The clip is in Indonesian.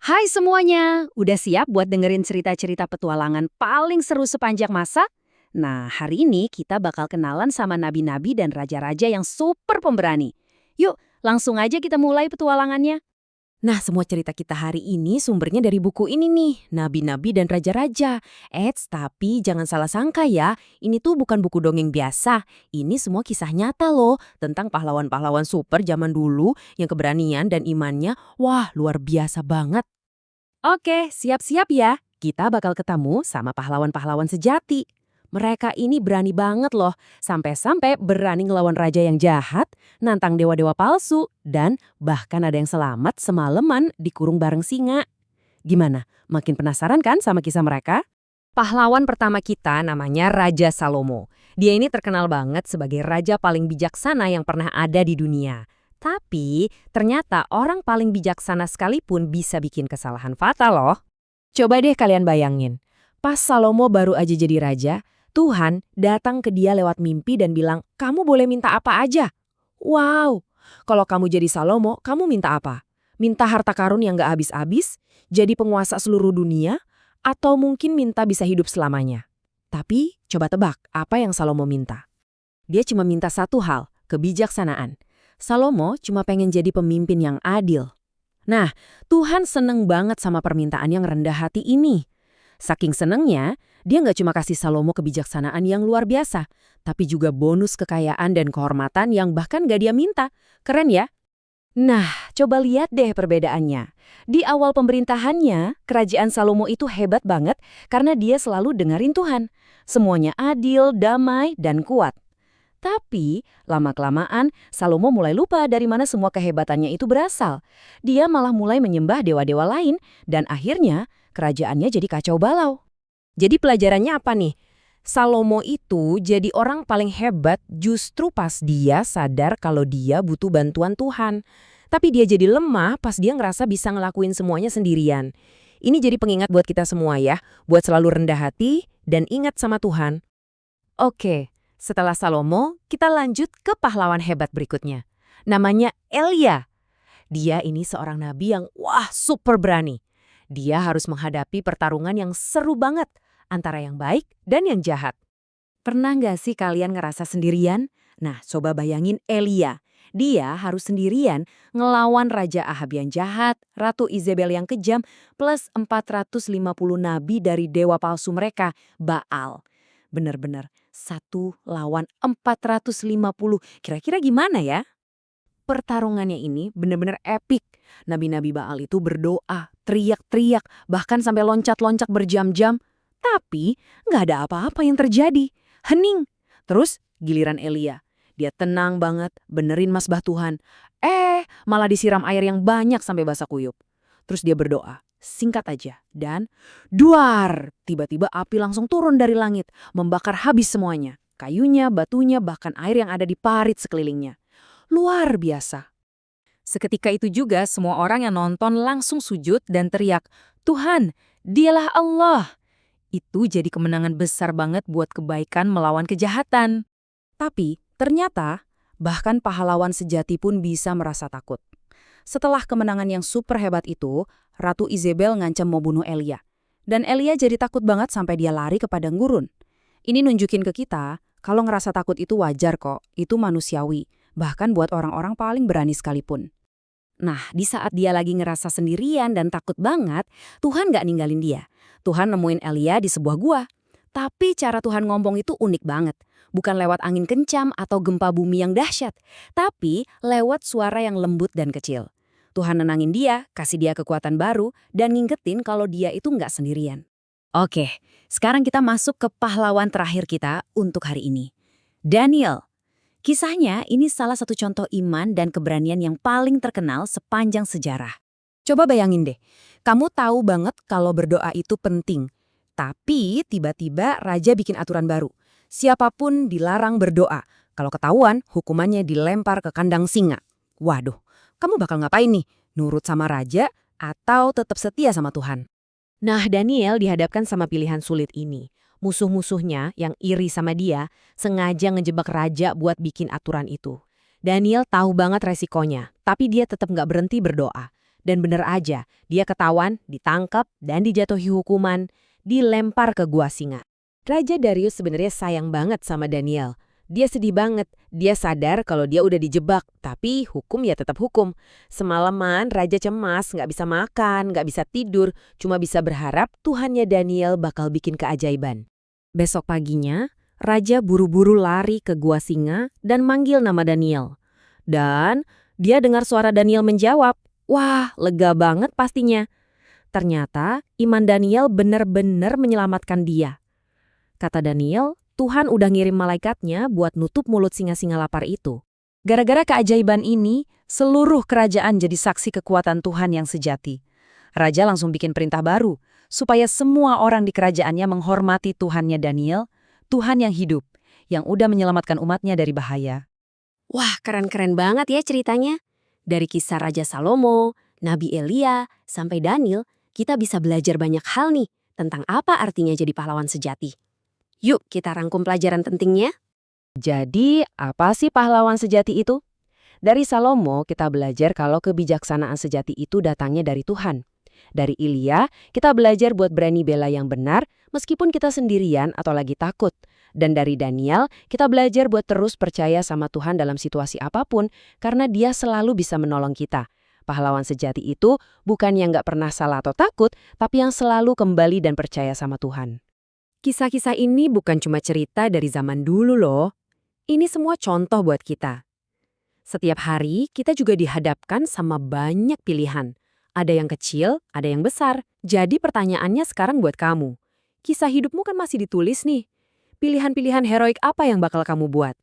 Hai semuanya, udah siap buat dengerin cerita-cerita petualangan paling seru sepanjang masa? Nah, hari ini kita bakal kenalan sama nabi-nabi dan raja-raja yang super pemberani. Yuk, langsung aja kita mulai petualangannya. Nah, semua cerita kita hari ini sumbernya dari buku ini nih, Nabi-Nabi dan Raja-Raja. Tapi jangan salah sangka ya, ini tuh bukan buku dongeng biasa. Ini semua kisah nyata loh, tentang pahlawan-pahlawan super zaman dulu yang keberanian dan imannya, wah luar biasa banget. Oke, siap-siap ya. Kita bakal ketemu sama pahlawan-pahlawan sejati. Mereka ini berani banget loh, sampai-sampai berani ngelawan raja yang jahat, nantang dewa-dewa palsu, dan bahkan ada yang selamat semalaman dikurung bareng singa. Gimana? Makin penasaran kan sama kisah mereka? Pahlawan pertama kita namanya Raja Salomo. Dia ini terkenal banget sebagai raja paling bijaksana yang pernah ada di dunia. Tapi, ternyata orang paling bijaksana sekalipun bisa bikin kesalahan fatal loh. Coba deh kalian bayangin. Pas Salomo baru aja jadi raja, Tuhan datang ke dia lewat mimpi dan bilang, "Kamu boleh minta apa aja." Wow, kalau kamu jadi Salomo, kamu minta apa? Minta harta karun yang gak habis-habis? Jadi penguasa seluruh dunia? Atau mungkin minta bisa hidup selamanya? Tapi, coba tebak apa yang Salomo minta. Dia cuma minta satu hal, kebijaksanaan. Salomo cuma pengen jadi pemimpin yang adil. Nah, Tuhan seneng banget sama permintaan yang rendah hati ini. Saking senengnya, dia nggak cuma kasih Salomo kebijaksanaan yang luar biasa, tapi juga bonus kekayaan dan kehormatan yang bahkan nggak dia minta. Keren ya? Nah, coba lihat deh perbedaannya. Di awal pemerintahannya, kerajaan Salomo itu hebat banget karena dia selalu dengerin Tuhan. Semuanya adil, damai, dan kuat. Tapi, lama-kelamaan, Salomo mulai lupa dari mana semua kehebatannya itu berasal. Dia malah mulai menyembah dewa-dewa lain, dan akhirnya kerajaannya jadi kacau balau. Jadi pelajarannya apa nih? Salomo itu jadi orang paling hebat justru pas dia sadar kalau dia butuh bantuan Tuhan. Tapi dia jadi lemah pas dia ngerasa bisa ngelakuin semuanya sendirian. Ini jadi pengingat buat kita semua ya, buat selalu rendah hati dan ingat sama Tuhan. Oke, setelah Salomo, kita lanjut ke pahlawan hebat berikutnya. Namanya Elia. Dia ini seorang nabi yang super berani. Dia harus menghadapi pertarungan yang seru banget antara yang baik dan yang jahat. Pernah nggak sih kalian ngerasa sendirian? Nah, coba bayangin Elia. Dia harus sendirian ngelawan Raja Ahab yang jahat, Ratu Izebel yang kejam, plus 450 nabi dari dewa palsu mereka, Baal. Bener-bener, 1 lawan 450. Kira-kira gimana ya? Pertarungannya ini bener-bener epik. Nabi-nabi Baal itu berdoa, teriak-teriak, bahkan sampai loncat-loncat berjam-jam. Tapi nggak ada apa-apa yang terjadi. Hening. Terus giliran Elia. Dia tenang banget, benerin masbah Tuhan. Malah disiram air yang banyak sampai basah kuyup. Terus dia berdoa. Singkat aja. Dan duar! Tiba-tiba api langsung turun dari langit, membakar habis semuanya. Kayunya, batunya, bahkan air yang ada di parit sekelilingnya. Luar biasa. Seketika itu juga semua orang yang nonton langsung sujud dan teriak, "Tuhan, Dialah Allah!" Itu jadi kemenangan besar banget buat kebaikan melawan kejahatan. Tapi ternyata bahkan pahlawan sejati pun bisa merasa takut. Setelah kemenangan yang super hebat itu, Ratu Izebel ngancam mau bunuh Elia. Dan Elia jadi takut banget sampai dia lari ke padang gurun. Ini nunjukin ke kita, kalau ngerasa takut itu wajar kok, itu manusiawi. Bahkan buat orang-orang paling berani sekalipun. Nah, di saat dia lagi ngerasa sendirian dan takut banget, Tuhan nggak ninggalin dia. Tuhan nemuin Elia di sebuah gua. Tapi cara Tuhan ngomong itu unik banget. Bukan lewat angin kencam atau gempa bumi yang dahsyat, tapi lewat suara yang lembut dan kecil. Tuhan nenangin dia, kasih dia kekuatan baru, dan ngingetin kalau dia itu nggak sendirian. Oke, sekarang kita masuk ke pahlawan terakhir kita untuk hari ini. Daniel. Kisahnya ini salah satu contoh iman dan keberanian yang paling terkenal sepanjang sejarah. Coba bayangin deh, kamu tahu banget kalau berdoa itu penting. Tapi tiba-tiba raja bikin aturan baru. Siapapun dilarang berdoa. Kalau ketahuan, hukumannya dilempar ke kandang singa. Waduh, kamu bakal ngapain nih? Nurut sama raja atau tetap setia sama Tuhan? Nah, Daniel dihadapkan sama pilihan sulit ini. Musuh-musuhnya yang iri sama dia sengaja ngejebak raja buat bikin aturan itu. Daniel tahu banget resikonya, tapi dia tetap nggak berhenti berdoa. Dan bener aja, dia ketahuan, ditangkap, dan dijatuhi hukuman, dilempar ke gua singa. Raja Darius sebenarnya sayang banget sama Daniel. Dia sedih banget. Dia sadar kalau dia udah dijebak, tapi hukum ya tetap hukum. Semalaman Raja cemas, nggak bisa makan, nggak bisa tidur, cuma bisa berharap Tuhannya Daniel bakal bikin keajaiban. Besok paginya, Raja buru-buru lari ke gua singa dan manggil nama Daniel. Dan dia dengar suara Daniel menjawab. Wah, lega banget pastinya. Ternyata iman Daniel benar-benar menyelamatkan dia. Kata Daniel, Tuhan udah ngirim malaikatnya buat nutup mulut singa-singa lapar itu. Gara-gara keajaiban ini, seluruh kerajaan jadi saksi kekuatan Tuhan yang sejati. Raja langsung bikin perintah baru, supaya semua orang di kerajaannya menghormati Tuhannya Daniel, Tuhan yang hidup, yang udah menyelamatkan umatnya dari bahaya. Wah, keren-keren banget ya ceritanya. Dari kisah Raja Salomo, Nabi Elia, sampai Daniel, kita bisa belajar banyak hal nih tentang apa artinya jadi pahlawan sejati. Yuk kita rangkum pelajaran pentingnya. Jadi, apa sih pahlawan sejati itu? Dari Salomo, kita belajar kalau kebijaksanaan sejati itu datangnya dari Tuhan. Dari Elia, kita belajar buat berani bela yang benar, meskipun kita sendirian atau lagi takut. Dan dari Daniel, kita belajar buat terus percaya sama Tuhan dalam situasi apapun, karena dia selalu bisa menolong kita. Pahlawan sejati itu bukan yang nggak pernah salah atau takut, tapi yang selalu kembali dan percaya sama Tuhan. Kisah-kisah ini bukan cuma cerita dari zaman dulu loh. Ini semua contoh buat kita. Setiap hari kita juga dihadapkan sama banyak pilihan. Ada yang kecil, ada yang besar. Jadi pertanyaannya sekarang buat kamu. Kisah hidupmu kan masih ditulis nih. Pilihan-pilihan heroik apa yang bakal kamu buat?